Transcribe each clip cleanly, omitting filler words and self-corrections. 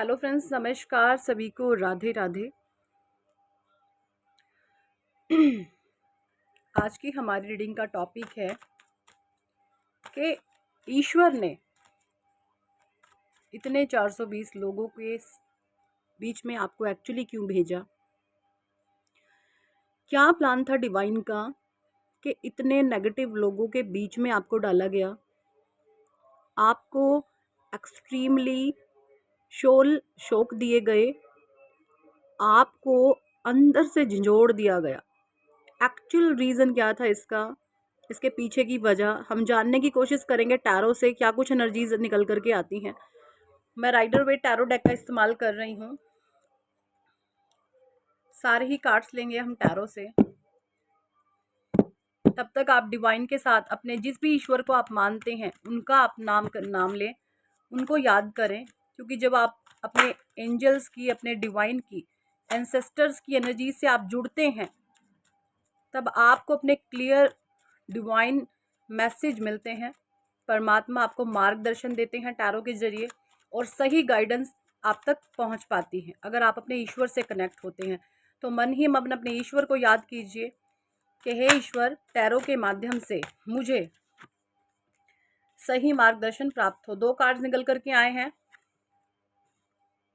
Hello friends, नमस्कार सभी को, राधे राधे। आज की हमारी रीडिंग का टॉपिक है कि ईश्वर ने इतने 420 लोगों के बीच में आपको एक्चुअली क्यों भेजा। क्या प्लान था डिवाइन का कि इतने नेगेटिव लोगों के बीच में आपको डाला गया, आपको एक्सट्रीमली शोक दिए गए, आपको अंदर से झंझोड़ दिया गया। एक्चुअल रीज़न क्या था इसके पीछे की वजह हम जानने की कोशिश करेंगे। टैरो से क्या कुछ एनर्जीज निकल करके आती हैं। मैं राइडर वेट टैरो डेक का इस्तेमाल कर रही हूँ। सारे ही कार्ड्स लेंगे हम टैरो से। तब तक आप डिवाइन के साथ अपने जिस भी ईश्वर को आप मानते हैं उनका आप नाम लें, उनको याद करें, क्योंकि जब आप अपने एंजल्स की, अपने डिवाइन की, एंसेस्टर्स की एनर्जी से आप जुड़ते हैं तब आपको अपने क्लियर डिवाइन मैसेज मिलते हैं। परमात्मा आपको मार्गदर्शन देते हैं टैरो के जरिए और सही गाइडेंस आप तक पहुंच पाती है अगर आप अपने ईश्वर से कनेक्ट होते हैं। तो मन ही मन अपने ईश्वर को याद कीजिए कि हे ईश्वर, टैरो के माध्यम से मुझे सही मार्गदर्शन प्राप्त हो। 2 कार्ड्स निकल करके आए हैं।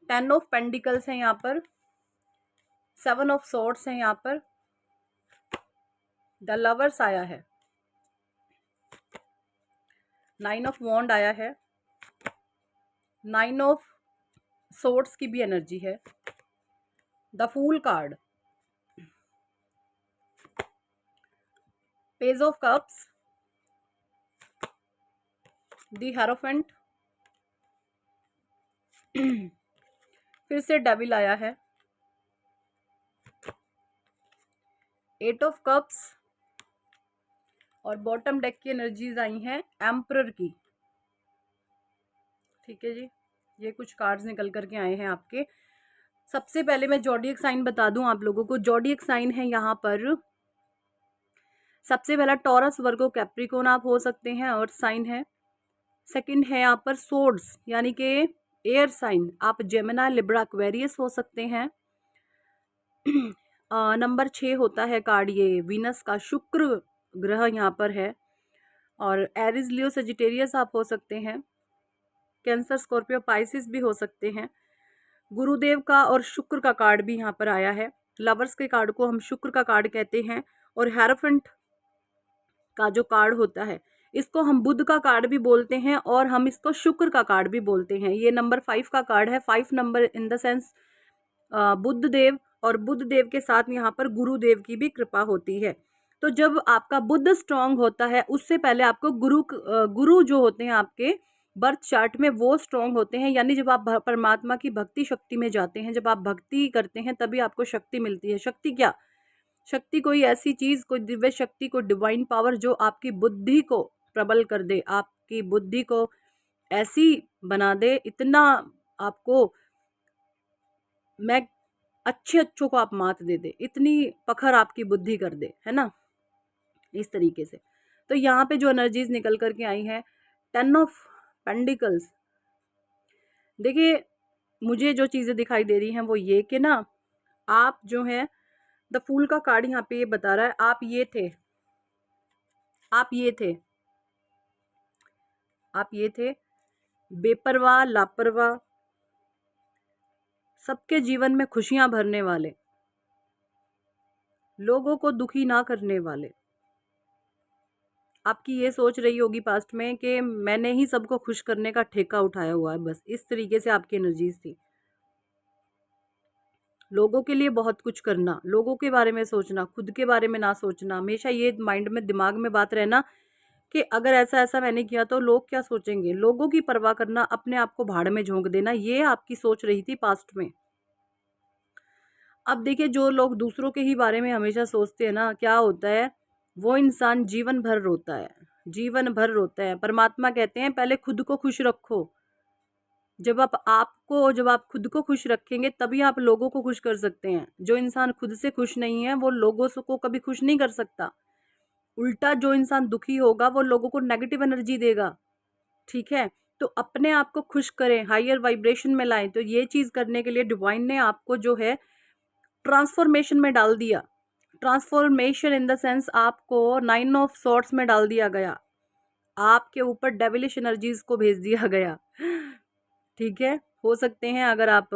10 ऑफ पेंडिकल्स है यहाँ पर, 7 ऑफ सॉर्ड्स है यहाँ पर, द लवर्स आया है, 9 ऑफ वॉन्ड आया है, 9 ऑफ सोर्ड्स की भी एनर्जी है, the fool card, page of cups, the hierophant, फिर से डेविल आया है, 8 ऑफ कप्स और बॉटम डेक की एनर्जीज आई हैं एम्परर की। ठीक है जी, ये कुछ कार्ड्स निकल करके आए हैं आपके। सबसे पहले मैं जॉडियक साइन बता दूं आप लोगों को। जॉडियक साइन है यहाँ पर, सबसे पहला टॉरस, वर्गो, कैप्रिकॉन आप हो सकते हैं, अर्थ साइन है। सेकंड है यहाँ पर सोर्ड्स यानी कि एयर साइन, आप जेमिनी, लिब्रा, एक्वेरियस हो सकते हैं। नंबर 6 होता है कार्ड ये वीनस का, शुक्र ग्रह यहाँ पर है। और एरिस, लियो, सजिटेरियस आप हो सकते हैं। कैंसर, स्कॉर्पियो, पाइसिस भी हो सकते हैं। गुरुदेव का और शुक्र का कार्ड भी यहाँ पर आया है। लवर्स के कार्ड को हम शुक्र का कार्ड कहते हैं और हेरोफेंट का जो कार्ड होता है इसको हम बुध का कार्ड भी बोलते हैं और हम इसको शुक्र का कार्ड भी बोलते हैं। ये नंबर 5 का कार्ड है। 5 नंबर इन द सेंस बुध देव, और बुध देव के साथ यहाँ पर गुरुदेव की भी कृपा होती है। तो जब आपका बुध स्ट्रांग होता है उससे पहले आपको गुरु जो होते हैं आपके बर्थ चार्ट में वो स्ट्रांग होते हैं। यानी जब आप परमात्मा की भक्ति शक्ति में जाते हैं, जब आप भक्ति करते हैं तभी आपको शक्ति मिलती है। शक्ति क्या? शक्ति कोई ऐसी चीज, कोई दिव्य शक्ति, कोई डिवाइन पावर जो आपकी बुद्धि को प्रबल कर दे, आपकी बुद्धि को ऐसी बना दे, इतना आपको मैं अच्छों को आप मात दे दे, इतनी पखर आपकी बुद्धि कर दे, है ना, इस तरीके से। तो यहाँ पे जो एनर्जीज निकल करके आई हैं, 10 ऑफ पेंडिकल्स। देखिए, मुझे जो चीज़ें दिखाई दे रही हैं वो ये कि ना, आप जो है द फूल का कार्ड यहाँ पे ये बता रहा है, आप ये थे, बेपरवाह, लापरवाह, सबके जीवन में खुशियां भरने वाले, लोगों को दुखी ना करने वाले। आपकी ये सोच रही होगी पास्ट में कि मैंने ही सबको खुश करने का ठेका उठाया हुआ है, बस इस तरीके से आपकी एनर्जीज थी। लोगों के लिए बहुत कुछ करना, लोगों के बारे में सोचना, खुद के बारे में ना सोचना। हमेशा ये माइंड में, दिमाग में बात रहना कि अगर ऐसा ऐसा मैंने किया तो लोग क्या सोचेंगे। लोगों की परवाह करना, अपने आप को भाड़ में झोंक देना, ये आपकी सोच रही थी पास्ट में। अब देखिए, जो लोग दूसरों के ही बारे में हमेशा सोचते हैं ना, क्या होता है, वो इंसान जीवन भर रोता है, जीवन भर रोता है। परमात्मा कहते हैं पहले खुद को खुश रखो। जब आप खुद को खुश रखेंगे तभी आप लोगों को खुश कर सकते हैं। जो इंसान खुद से खुश नहीं है वो लोगों को कभी खुश नहीं कर सकता। उल्टा जो इंसान दुखी होगा वो लोगों को नेगेटिव एनर्जी देगा। ठीक है, तो अपने आप को खुश करें, हायर वाइब्रेशन में लाएं। तो ये चीज़ करने के लिए डिवाइन ने आपको जो है ट्रांसफॉर्मेशन में डाल दिया। ट्रांसफॉर्मेशन इन द सेंस आपको 9 ऑफ सॉर्ड्स में डाल दिया गया, आपके ऊपर डेविलिश एनर्जीज को भेज दिया गया। ठीक है, हो सकते हैं अगर आप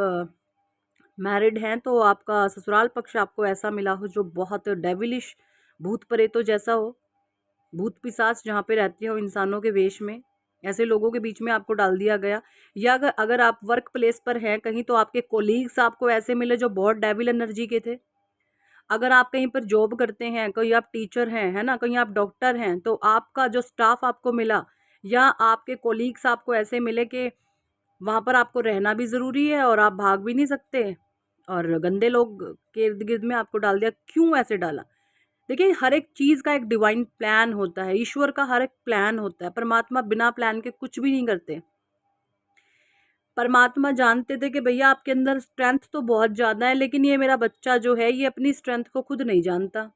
मैरिड हैं तो आपका ससुराल पक्ष आपको ऐसा मिला हो जो बहुत डेविलिश, भूत प्रेतों जैसा हो, भूत पिशाच जहाँ पे रहती हो इंसानों के वेश में, ऐसे लोगों के बीच में आपको डाल दिया गया। या अगर आप वर्क प्लेस पर हैं कहीं तो आपके कोलीग्स आपको ऐसे मिले जो बहुत डेविल एनर्जी के थे। अगर आप कहीं पर जॉब करते हैं, कहीं आप टीचर हैं, है ना, कहीं आप डॉक्टर हैं, तो आपका जो स्टाफ आपको मिला या आपके कोलीग्स आपको ऐसे मिले कि वहाँ पर आपको रहना भी ज़रूरी है और आप भाग भी नहीं सकते, और गंदे लोग के इर्द गिर्द में आपको डाल दिया। क्यों ऐसे डाला? देखिए, हर एक चीज़ का एक डिवाइन प्लान होता है, ईश्वर का हर एक प्लान होता है। परमात्मा बिना प्लान के कुछ भी नहीं करते। परमात्मा जानते थे कि भैया आपके अंदर स्ट्रेंथ तो बहुत ज़्यादा है, लेकिन ये मेरा बच्चा जो है ये अपनी स्ट्रेंथ को खुद नहीं जानता।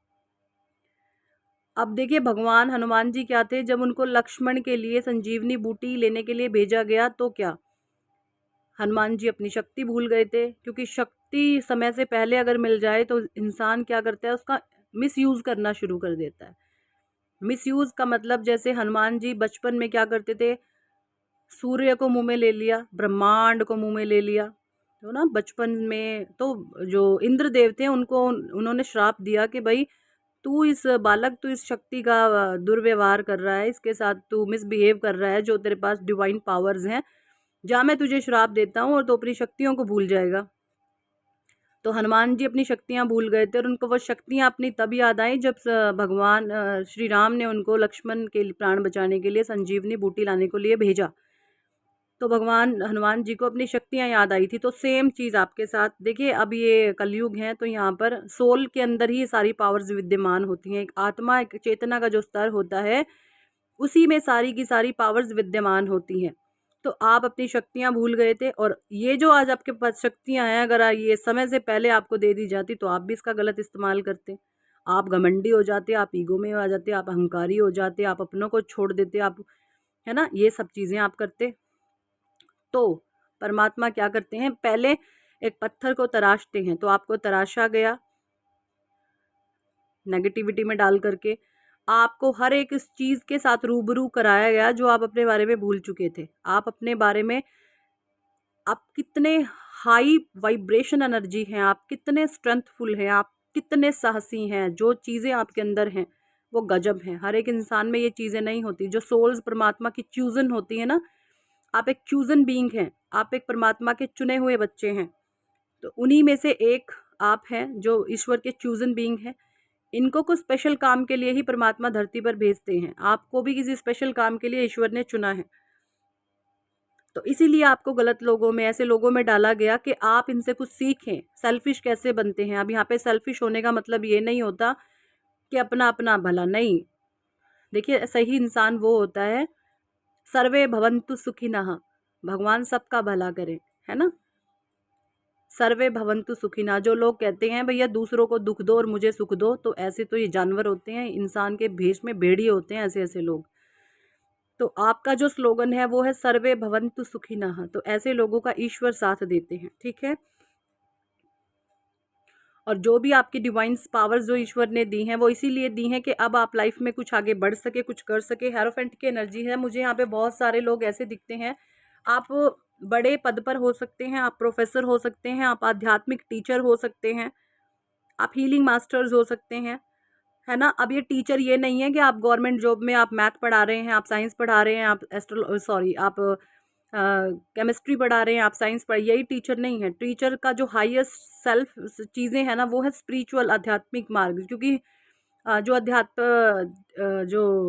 अब देखिए, भगवान हनुमान जी क्या थे, जब उनको लक्ष्मण के लिए संजीवनी बूटी लेने के लिए भेजा गया तो क्या हनुमान जी अपनी शक्ति भूल गए थे? क्योंकि शक्ति समय से पहले अगर मिल जाए तो इंसान क्या करता है, उसका मिसयूज़ करना शुरू कर देता है। मिसयूज़ का मतलब, जैसे हनुमान जी बचपन में क्या करते थे, सूर्य को मुंह में ले लिया, ब्रह्मांड को मुंह में ले लिया, तो ना बचपन में तो जो इंद्र देव थे उनको उन्होंने श्राप दिया कि भाई तू इस बालक, तू इस शक्ति का दुर्व्यवहार कर रहा है, इसके साथ तू मिसबिहेव कर रहा है, जो तेरे पास डिवाइन पावर्स हैं, जा मैं तुझे श्राप देता हूँ और तो अपनी शक्तियों को भूल जाएगा। तो हनुमान जी अपनी शक्तियाँ भूल गए थे और उनको वो शक्तियाँ अपनी तब याद आई जब भगवान श्री राम ने उनको लक्ष्मण के प्राण बचाने के लिए संजीवनी बूटी लाने को लिए भेजा। तो भगवान हनुमान जी को अपनी शक्तियाँ याद आई थी। तो सेम चीज़ आपके साथ, देखिए अब ये कलयुग है तो यहाँ पर सोल के अंदर ही सारी पावर्स विद्यमान होती हैं। एक आत्मा, एक चेतना का जो स्तर होता है, उसी में सारी की सारी पावर्स विद्यमान होती हैं। तो आप अपनी शक्तियाँ भूल गए थे, और ये जो आज आपके पास शक्तियाँ हैं, अगर ये समय से पहले आपको दे दी जाती तो आप भी इसका गलत इस्तेमाल करते। आप घमंडी हो जाते, आप ईगो में आ जाते, आप अहंकारी हो जाते, आप अपनों को छोड़ देते, आप, है ना, ये सब चीज़ें आप करते। तो परमात्मा क्या करते हैं, पहले एक पत्थर को तराशते हैं। तो आपको तराशा गया नेगेटिविटी में डाल करके, आपको हर एक इस चीज़ के साथ रूबरू कराया गया जो आप अपने बारे में भूल चुके थे। आप अपने बारे में, आप कितने हाई वाइब्रेशन एनर्जी हैं, आप कितने स्ट्रेंथफुल हैं, आप कितने साहसी हैं, जो चीज़ें आपके अंदर हैं वो गजब हैं। हर एक इंसान में ये चीज़ें नहीं होती। जो सोल्स परमात्मा की चूजन होती है ना, आप एक चूजन बीइंग हैं, आप एक परमात्मा के चुने हुए बच्चे हैं। तो उन्हीं में से एक आप हैं जो ईश्वर के चूजन बीइंग हैं। इनको कुछ स्पेशल काम के लिए ही परमात्मा धरती पर भेजते हैं। आपको भी किसी स्पेशल काम के लिए ईश्वर ने चुना है। तो इसीलिए आपको गलत लोगों में, ऐसे लोगों में डाला गया कि आप इनसे कुछ सीखें, सेल्फिश कैसे बनते हैं। अब यहाँ पे सेल्फिश होने का मतलब ये नहीं होता कि अपना अपना भला, नहीं। देखिए, सही इंसान वो होता है, सर्वे भवन्तु सुखिनः, भगवान सबका भला करें, है ना। सर्वे भवन्तु सुखिनः, जो लोग कहते हैं भैया दूसरों को दुख दो और मुझे सुख दो, तो ऐसे तो ये जानवर होते हैं, इंसान के भेष में भेड़िए होते हैं ऐसे ऐसे लोग। तो आपका जो स्लोगन है वो है सर्वे भवन्तु सुखिनः। तो ऐसे लोगों का ईश्वर साथ देते हैं, ठीक है। और जो भी आपकी डिवाइन्स पावर्स जो ईश्वर ने दी हैं वो इसीलिए दी हैं कि अब आप लाइफ में कुछ आगे बढ़ सके, कुछ कर सके। हेरोफेंट की एनर्जी है। मुझे यहाँ पे बहुत सारे लोग ऐसे दिखते हैं। आप बड़े पद पर हो सकते हैं, आप प्रोफेसर हो सकते हैं, आप आध्यात्मिक टीचर हो सकते हैं, आप हीलिंग मास्टर्स हो सकते हैं, है ना। अब ये टीचर ये नहीं है कि आप गवर्नमेंट जॉब में आप मैथ पढ़ा रहे हैं, आप साइंस पढ़ा रहे हैं, आप आप केमिस्ट्री पढ़ा रहे हैं, आप साइंस पढ़, यही टीचर नहीं है। टीचर का जो हाईएस्ट सेल्फ चीज़ें हैं ना, वो है स्पिरिचुअल, आध्यात्मिक मार्ग। क्योंकि जो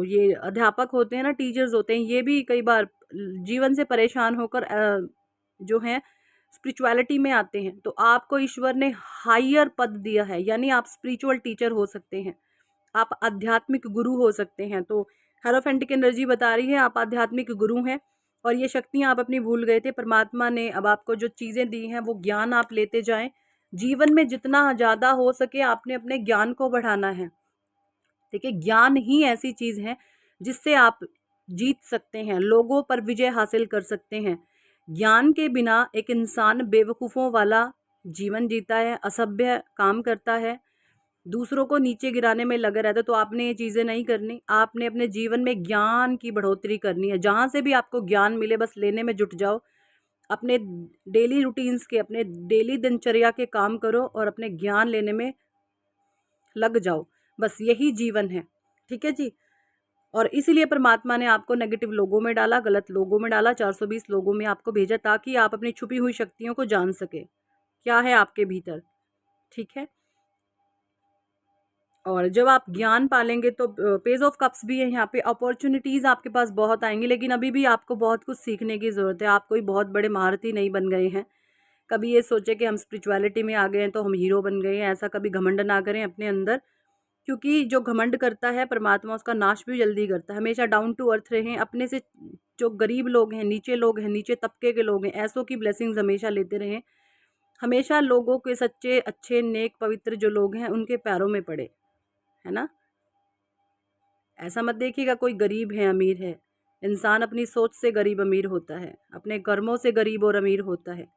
ये अध्यापक होते हैं ना, टीचर्स होते हैं, ये भी कई बार जीवन से परेशान होकर जो हैं स्पिरिचुअलिटी में आते हैं। तो आपको ईश्वर ने हायर पद दिया है, यानी आप स्पिरिचुअल टीचर हो सकते हैं, आप आध्यात्मिक गुरु हो सकते हैं। तो हेरोफेंटिक एनर्जी बता रही है आप आध्यात्मिक गुरु हैं, और ये शक्तियाँ आप अपनी भूल गए थे। परमात्मा ने अब आपको जो चीज़ें दी हैं वो ज्ञान आप लेते जाएं। जीवन में जितना ज़्यादा हो सके आपने अपने ज्ञान को बढ़ाना है। देखिए, ज्ञान ही ऐसी चीज़ है जिससे आप जीत सकते हैं, लोगों पर विजय हासिल कर सकते हैं। ज्ञान के बिना एक इंसान बेवकूफ़ों वाला जीवन जीता है, असभ्य काम करता है, दूसरों को नीचे गिराने में लगा रहता है। तो आपने ये चीज़ें नहीं करनी, आपने अपने जीवन में ज्ञान की बढ़ोतरी करनी है। जहाँ से भी आपको ज्ञान मिले बस लेने में जुट जाओ। अपने डेली रूटीन्स के, अपने डेली दिनचर्या के काम करो और अपने ज्ञान लेने में लग जाओ। बस यही जीवन है, ठीक है जी। और इसीलिए परमात्मा ने आपको नेगेटिव लोगों में डाला, गलत लोगों में डाला, 420 लोगों में आपको भेजा, ताकि आप अपनी छुपी हुई शक्तियों को जान सके, क्या है आपके भीतर, ठीक है। और जब आप ज्ञान पालेंगे तो पेज ऑफ कप्स भी है यहाँ पे, अपॉर्चुनिटीज़ आपके पास बहुत आएंगी, लेकिन अभी भी आपको बहुत कुछ सीखने की ज़रूरत है। आप कोई बहुत बड़े महारथी नहीं बन गए हैं। कभी ये सोचे कि हम स्पिरिचुअलिटी में आ गए हैं तो हम हीरो बन गए हैं, ऐसा कभी घमंड ना करें अपने अंदर, क्योंकि जो घमंड करता है परमात्मा उसका नाश भी जल्दी करता है। हमेशा डाउन टू अर्थ रहें, अपने से जो गरीब लोग हैं, नीचे तबके के लोग हैं, ऐसों की ब्लेसिंग्स हमेशा लेते रहें। हमेशा लोगों के सच्चे, अच्छे, नेक, पवित्र जो लोग हैं उनके पैरों में पड़े, है ना। ऐसा मत देखिएगा कोई गरीब है अमीर है, इंसान अपनी सोच से गरीब अमीर होता है, अपने कर्मों से गरीब और अमीर होता है।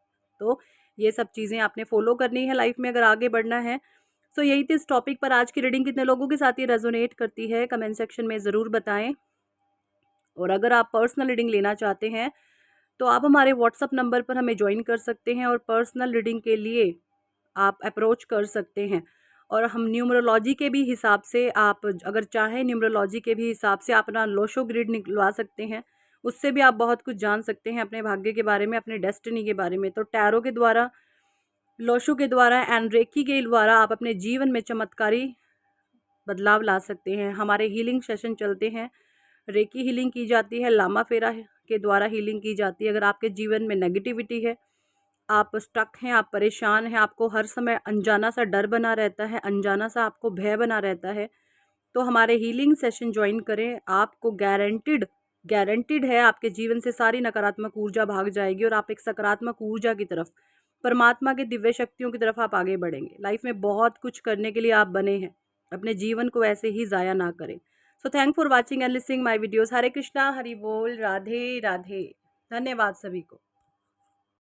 तो ये सब चीज़ें आपने फॉलो करनी है लाइफ में अगर आगे बढ़ना है। सो यही थी इस टॉपिक पर आज की रीडिंग। कितने लोगों के साथ ये रेजोनेट करती है कमेंट सेक्शन में ज़रूर बताएं। और अगर आप पर्सनल रीडिंग लेना चाहते हैं तो आप हमारे व्हाट्सअप नंबर पर हमें ज्वाइन कर सकते हैं और पर्सनल रीडिंग के लिए आप अप्रोच कर सकते हैं। और हम न्यूमरोलॉजी के भी हिसाब से, आप अगर चाहें न्यूमरोलॉजी के भी हिसाब से आप अपना लोशो ग्रिड निकलवा सकते हैं। उससे भी आप बहुत कुछ जान सकते हैं अपने भाग्य के बारे में, अपने डेस्टिनी के बारे में। तो टैरो के द्वारा, लोशो के द्वारा एंड रेकी के द्वारा आप अपने जीवन में चमत्कारी बदलाव ला सकते हैं। हमारे हीलिंग सेशन चलते हैं, रेकी हीलिंग की जाती है, लामा फेरा के द्वारा हीलिंग की जाती है। अगर आपके जीवन में नेगेटिविटी है, आप स्टक हैं, आप परेशान हैं, आपको हर समय अनजाना सा डर बना रहता है, अनजाना सा आपको भय बना रहता है, तो हमारे हीलिंग सेशन ज्वाइन करें। आपको गारंटिड है आपके जीवन से सारी नकारात्मक ऊर्जा भाग जाएगी और आप एक सकारात्मक ऊर्जा की तरफ, परमात्मा के दिव्य शक्तियों की तरफ आप आगे बढ़ेंगे। लाइफ में बहुत कुछ करने के लिए आप बने हैं, अपने जीवन को ऐसे ही ज़ाया ना करें। So thank for watching and listening my videos. Hare Krishna, Hari बोल, राधे राधे। धन्यवाद सभी को।